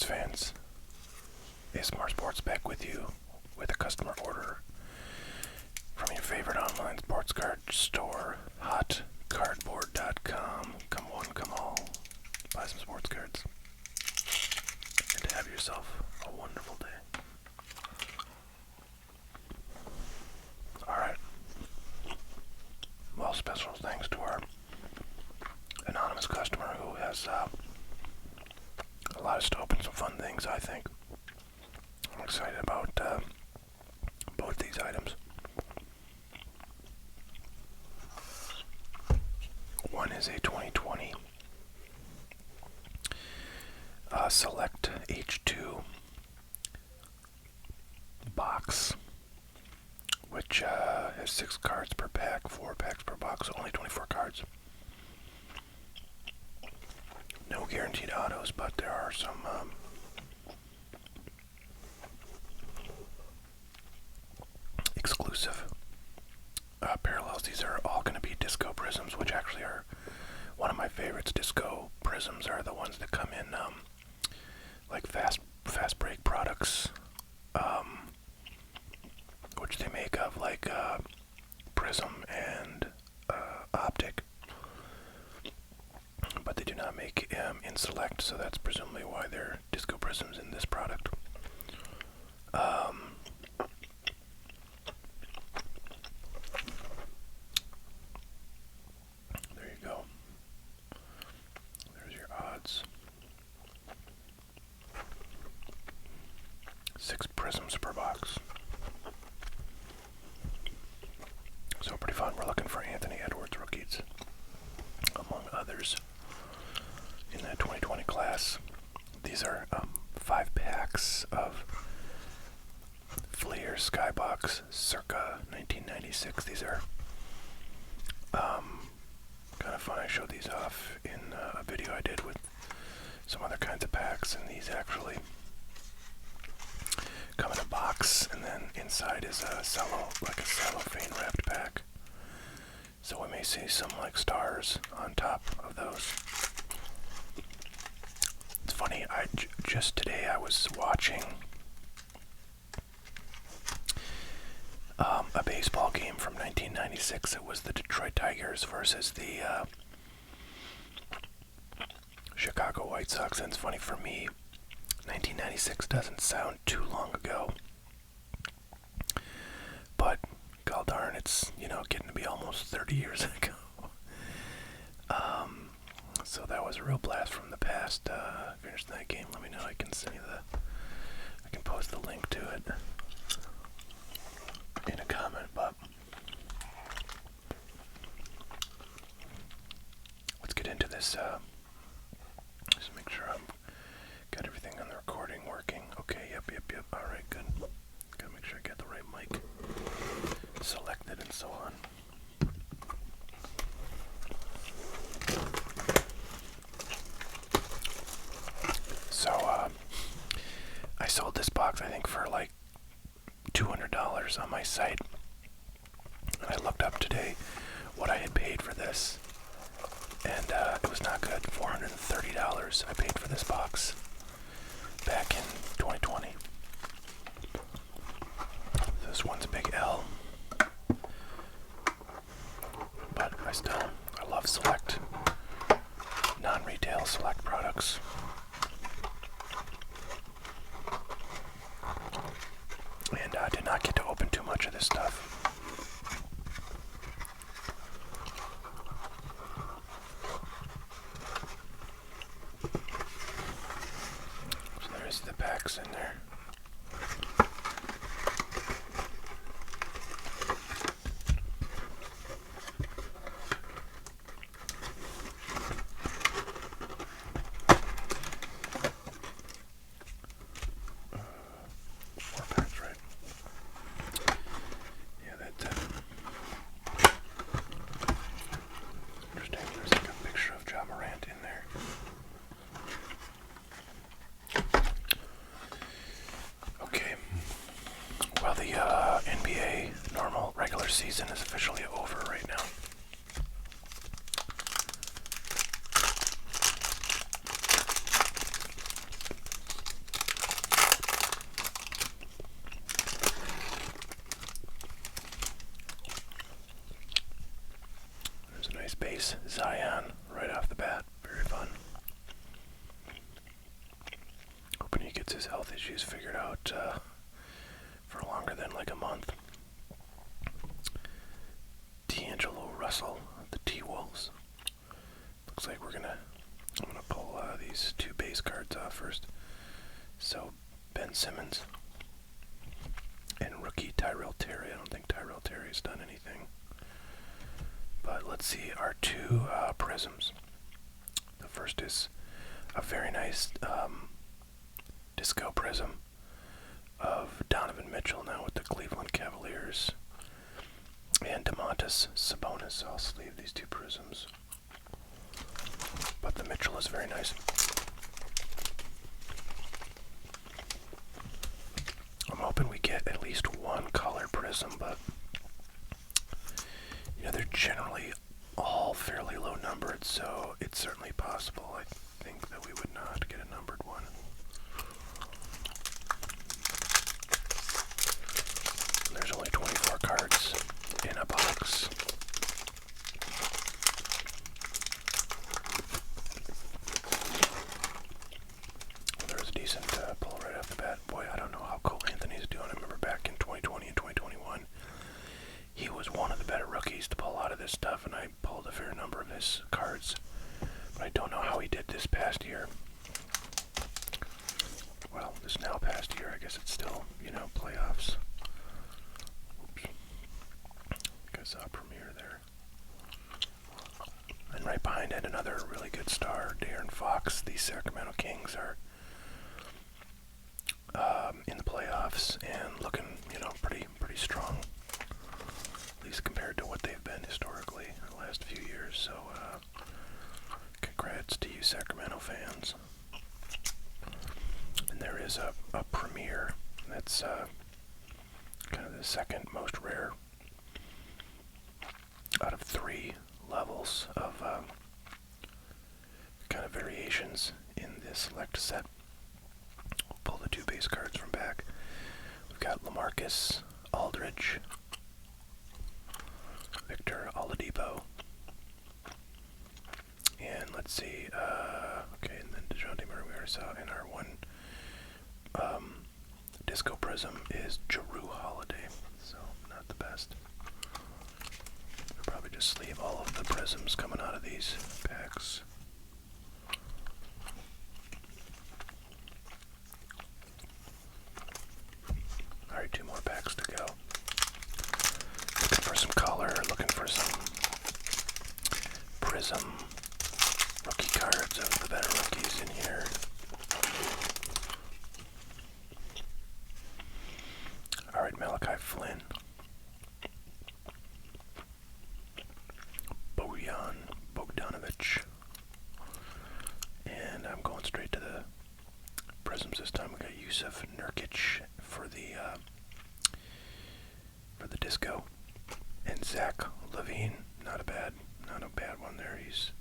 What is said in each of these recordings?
sports fans. ASMR Sports back with you with a customer order from your favorite online sports card store, hotcardboard.com. Come one, come all. Buy some sports cards. And have yourself a wonderful day. Alright. Well, special thanks to our anonymous customer who has allowed us to open some fun things, I think. I'm excited about both these items. One is a 2020 Select H2 box, which has 6 cards per pack, 4 packs per box, so only 24 cards. No guaranteed autos, but there are some exclusive parallels. These are all going to be disco prisms, which actually are one of my favorites. Disco prisms are the ones that come in like fast break products, which they make of like prism and optic, but they do not make in Select, so that's presumably why they're disco prisms in this product. There you go. There's your odds. 6 prisms per box. So pretty fun. We're looking for Anthony Edwards rookies, among others, in the 2020 class. These are 5 packs of Fleer Skybox Circa 1996. These are kind of fun. I showed these off in a video I did with some other kinds of packs, and these actually come in a box, and then inside is a cellophane wrapped pack. So we may see some like stars on top of those. It's funny, just today I was watching a baseball game from 1996. It was the Detroit Tigers versus the Chicago White Sox, and it's funny for me, 1996 doesn't sound too long ago, but god darn, it's, getting to be almost 30 years ago. So that was a real blast from the past. Finished that game. Let me know. I can send you I can post the link to it in a comment, but let's get into this. Just make sure I'm got everything on the recording working. Okay, yep. Alright, good. Gotta make sure I got the right mic selected and so on. So, I sold this box, I think, for like $200 on my site. And I looked up today what I had paid for this, and it was not good. $430 I paid for this box back in 2020. This one's a big L, but I love Select, non-retail Select products. And I did not get to open too much of this stuff. So there's the packs in there. Season is officially over right now. base Zion right off the bat. Very fun. Hoping he gets his health issues figured out for longer than like a month. D'Angelo Russell, the T-Wolves. Looks like I'm gonna pull these two base cards off first. So, Ben Simmons and rookie Tyrell Terry. I don't think Tyrell Terry's done anything. But let's see our two prisms. The first is a very nice disco prism of Donovan Mitchell now with the Cleveland Cavaliers. And DeMontis Sabonis. I'll sleeve these two prisms. But the Mitchell is very nice. I'm hoping we get at least one color prism, but they're generally all fairly low numbered, so it's certainly possible. I think that we would not get a numbered one. There's only 24 cards in a box. There's a decent pull right off the bat. Boy, I don't know how Cole Anthony's doing. I remember back in 2020 and 2021, he was one of the better rookies to pull out of this stuff, and I pulled a fair number of his cards. But I don't know how he did this past year. Well, this now past year, I guess it's still, playoffs. Oops. I saw a premiere there. And right behind it, another really good star, De'Aaron Fox. The Sacramento Kings are in the playoffs and looking, pretty strong, at least compared to what they've been historically in the last few years. So, congrats to you, Sacramento fans. And there is a premiere that's kind of the second most rare out of 3 levels of kind of variations in this select set. We'll pull the 2 base cards from back. We've got LaMarcus Aldridge, Victor Oladipo, and let's see, okay, and then DeJounte Murray we already saw. In our one disco prism is Jrue Holiday, so not the best. I'll probably just sleeve all of the prisms coming out of these packs. Alright, 2 more packs to go. Looking for some color, looking for some prism rookie cards of the better rookies in here. Alright, Malachi Flynn. Bojan Bogdanovic. And I'm going straight to the prisms this time. We got Yusuf Nurkic for the disco. And Zach LaVine. Not a bad one there. He's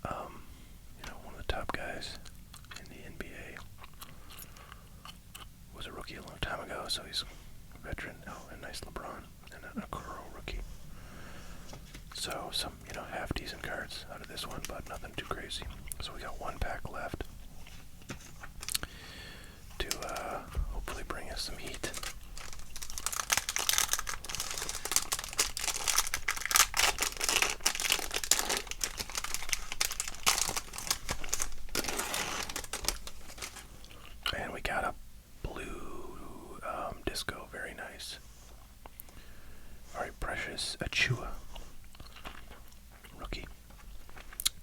one of the top guys in the NBA. Was a rookie a long time ago, so he's a veteran. Oh, and nice LeBron and a Kuro rookie. So some, half decent cards out of this one, but nothing too crazy. So we got 1 pack left to hopefully bring us some heat. And we got a blue disco, very nice. Alright, Precious Achua, rookie.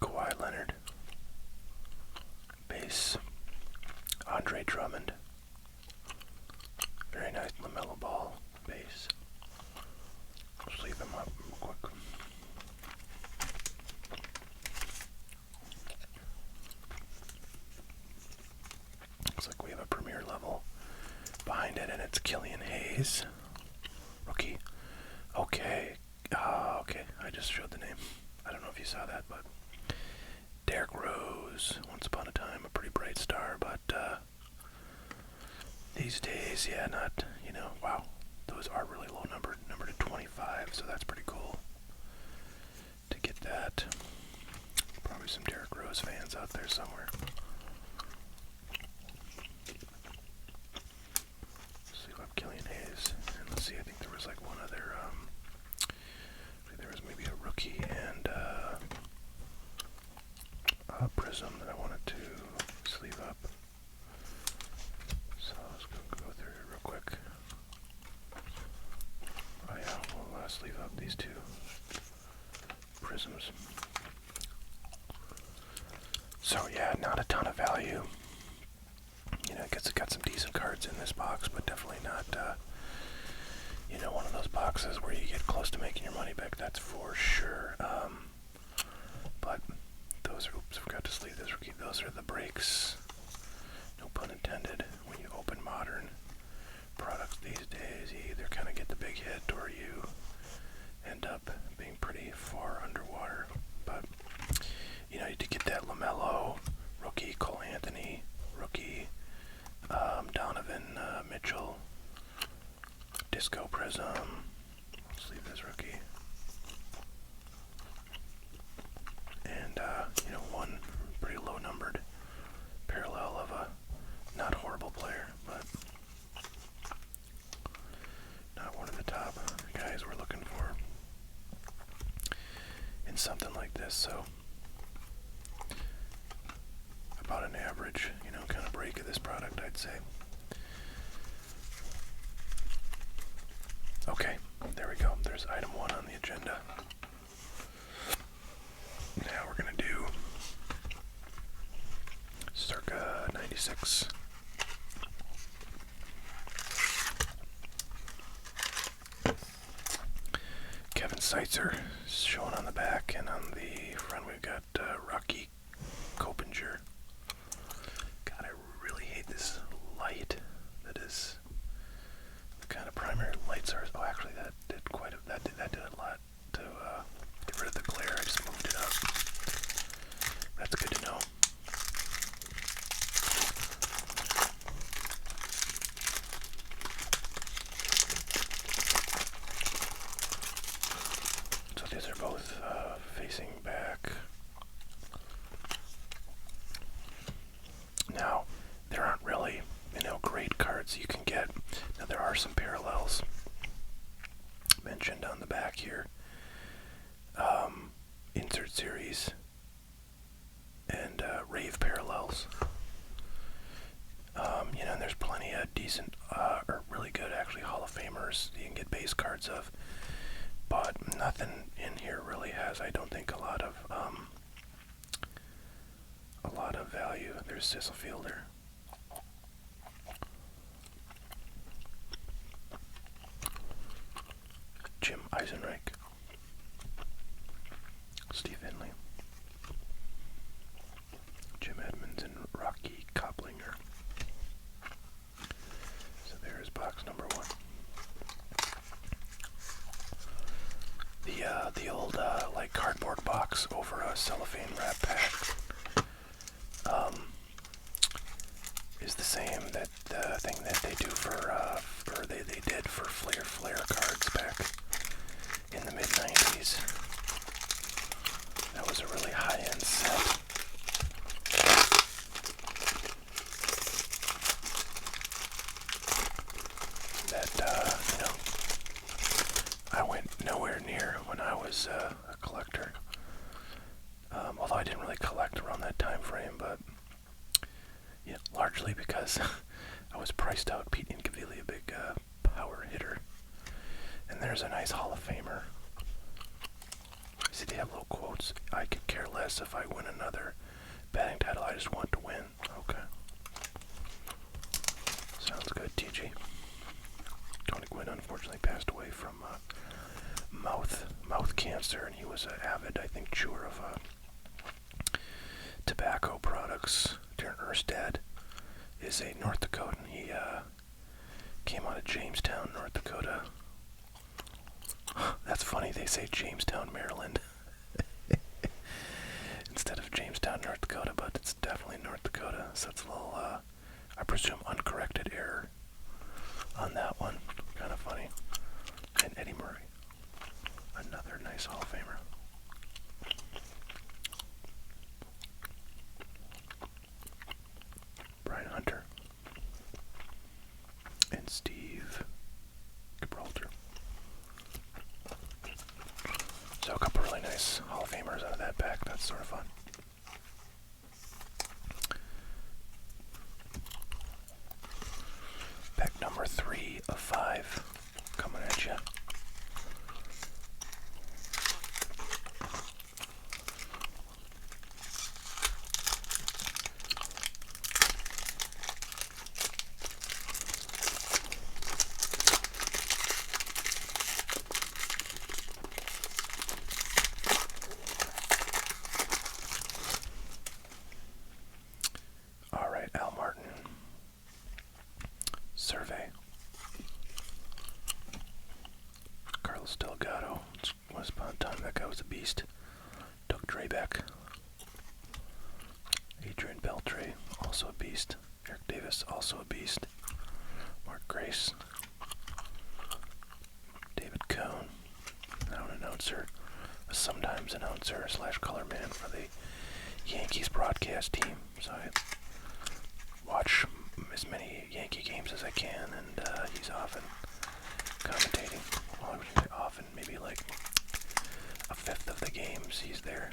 Kawhi Leonard, base. Andre Drummond, very nice. LaMelo Ball, base. Let's leave him up real quick. Looks like we have a premier level behind it, and it's Killian Hayes, rookie. Okay, okay, I just showed the name. I don't know if you saw that, but Derrick Rose, once upon a time a pretty bright star, but these days, yeah, not, wow, those are really low numbered to 25, so that's pretty cool to sleeve up these two prisms. So yeah, not a ton of value. You know, it's got some decent cards in this box, but definitely not, you know, one of those boxes where you get close to making your money back, that's for sure. But those are, oops, I forgot to sleeve this rookie. Those are the breaks, no pun intended, when you open modern products these days. You either kind of get the big hit or you end up being pretty far underwater. But, you know, you did get that LaMelo rookie, Cole Anthony rookie, Donovan Mitchell, Disco Prism, sleeve this rookie, and, you know, one pretty low numbered parallel of a not horrible player, but not one of the top guys we're looking for in something like this. So about an average, you know, kind of break of this product, I'd say. Okay, there we go. There's item 1 on the agenda. Now we're going to do Circa 96. Kevin Seitzer showing on the back, and on the front we've got Rocky Copinger. God, I really hate this light that is the kind of primary light source. Oh, actually, that did a lot to get rid of the glare. I just moved it up. That's good to know. So these are both facing back. Now, there aren't really, you know, great cards you can get. Now, there are some parallels mentioned on the back here. Insert series and rave parallels. You know, and there's plenty of decent, or really good, actually, Hall of Famers you can get base cards of. But nothing in here really has, I don't think, a lot of value. There's Cecil Fielder. Jim Eisenreich. Steve Henley. Jim Edmonds and Rocky Koplinger. So there's box number 1. The old like cardboard box over a cellophane wrap pack is the same that thing that they do for or they did for Flair cards back in the mid-90s. That was a really high-end set. That you know, I went nowhere near when I was a collector. Although I didn't really collect around that time frame, but yeah, largely because I was priced out. Pete Incaviglia, a big power hitter. And there's a nice Hall of Famer. See, they have little quotes. I could care less if I win another batting title. I just want to win. Okay. Sounds good, TG. Tony Gwynn unfortunately passed away from mouth cancer, and he was an avid, I think, chewer of tobacco products. Darren Erstad is a North Dakotan. He came out of Jamestown, North Dakota. That's funny, they say Jamestown, Maryland instead of Jamestown, North Dakota, but it's definitely North Dakota, so it's a little, I presume, uncorrected error on that one. Kind of funny. And Eddie Murray, another nice Hall of Famer. Brian Hunter and Steve Gibraltar. So a couple really nice Hall of Famers out of that pack. That's sort of fun. Pack number 3 of 5 coming at you. Still Gatto. Once upon a time, that guy was a beast. Doug Drabeck. Adrian Beltre, also a beast. Eric Davis, also a beast. Mark Grace. David Cohn, now an announcer, a sometimes announcer / color man for the Yankees broadcast team. So I watch as many Yankee games as I can, and he's often commentating. Well, I would say often, maybe like a fifth of the games he's there.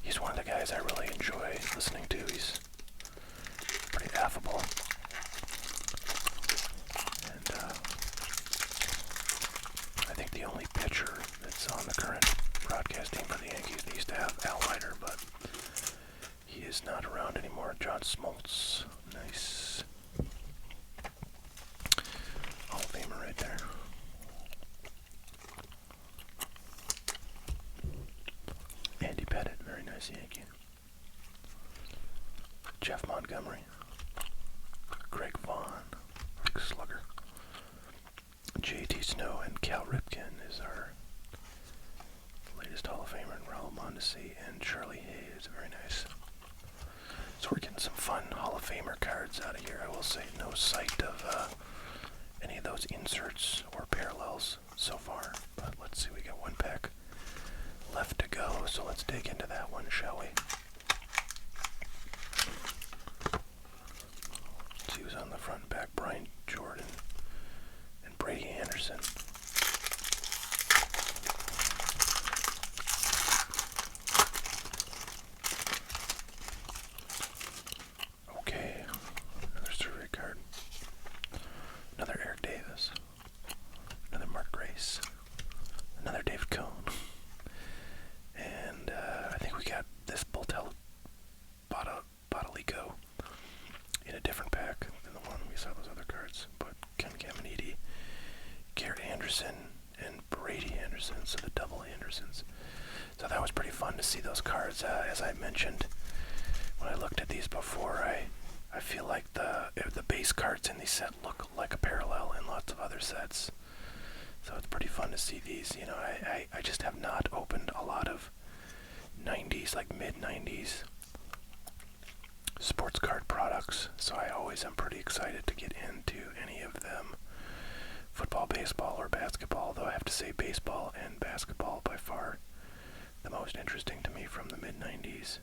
He's one of the guys I really enjoy listening to. He's pretty affable. And I think the only pitcher that's on the current broadcast team for the Yankees, they used to have Al Leiter, but he is not around anymore. John Smoltz. Nice. Hall of Famer right there. Andy Pettit, very nice Yankee. Jeff Montgomery. Greg Vaughn, big slugger. J.T. Snow and Cal Ripken is our latest Hall of Famer, and Raul Mondesi and Charlie Hayes, very nice. So we're getting some fun Hall of Famer cards out of here. I will say no sight of any of those inserts or parallels so far, but let's see, we got one pack left to go, so let's dig into that one, shall we? Let's see who's on the front and back. Brian Jordan and Brady Anderson. Okay, another survey card. Another Eric Davis. Another Mark Grace. Another David Cohn. And I think we got this Boltel Bodalico in a different pack than the one we saw those other cards. But Ken Caminiti, Garrett Anderson, and Brady Anderson, so the double Andersons. So that was pretty fun to see those cards. As I mentioned when I looked at these before, I feel like the base cards in these set look like a parallel in lots of other sets. So it's pretty fun to see these. You know, I just have not opened a lot of 90s, like mid-90s sports card products, so I always am pretty excited to get into any of them. Football, baseball, or basketball, though I have to say baseball and basketball by far the most interesting to me from the mid-90s.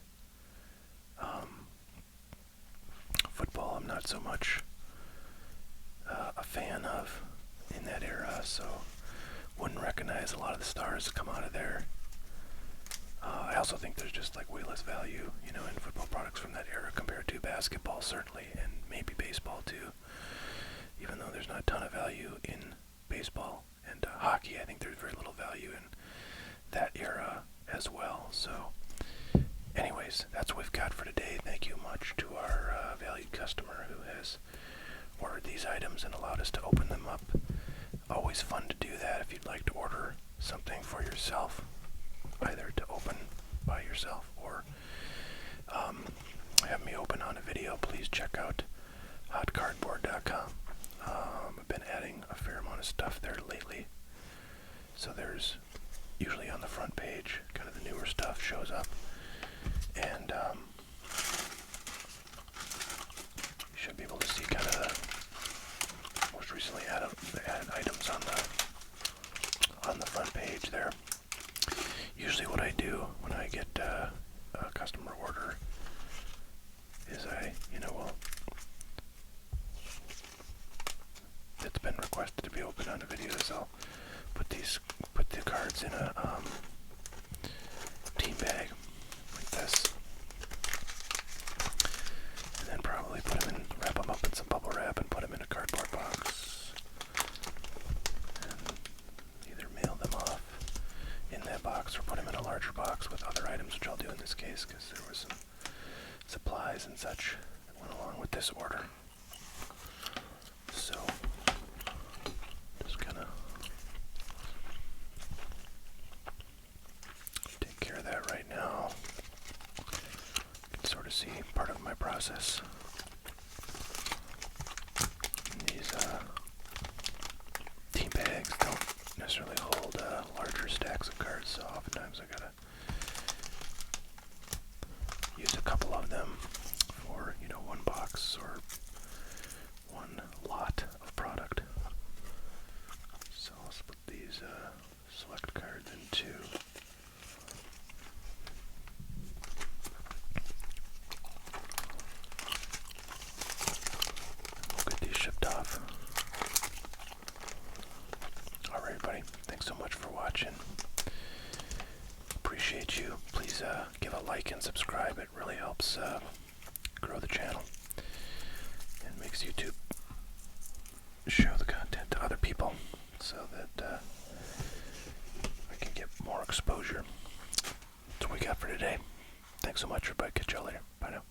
Football I'm not so much a fan of in that era, so wouldn't recognize a lot of the stars that come out of there. I also think there's just like way less value, you know, in football products from that era compared to basketball, certainly, and maybe baseball too. Even though there's not a ton of value in baseball and hockey, I think there's very little value in that era as well. So, anyways, that's what we've got for today. Thank you much to our valued customer who has ordered these items and allowed us to open them up. Always fun to do that if you'd like to order something for yourself, either to open by yourself or have me open on a video. Please check out hotcardboard.com. I've been adding a fair amount of stuff there lately, so there's usually on the front page kind of the newer stuff shows up, and you should be able to see kind of the most recently added items on the front page there. Usually what I do when I get a customer order is it's been requested to be opened on a video, so I'll put the cards in a team bag like this, and then probably wrap them up in some bubble wrap and put them in a cardboard box, and either mail them off in that box or put them in a larger box with other items, which I'll do in this case because there was some supplies and such that went along with this order. So just kind of take care of that right now. You can sort of see part of my process. These sometimes I gotta use a couple of them for, one box or one lot of product. So I'll split these select cards in two. We'll get these shipped off. Alright, everybody, thanks so much for watching. Appreciate you. Please give a like and subscribe. It really helps grow the channel and makes YouTube show the content to other people so that I can get more exposure. That's what we got for today. Thanks so much, everybody. Catch y'all later. Bye now.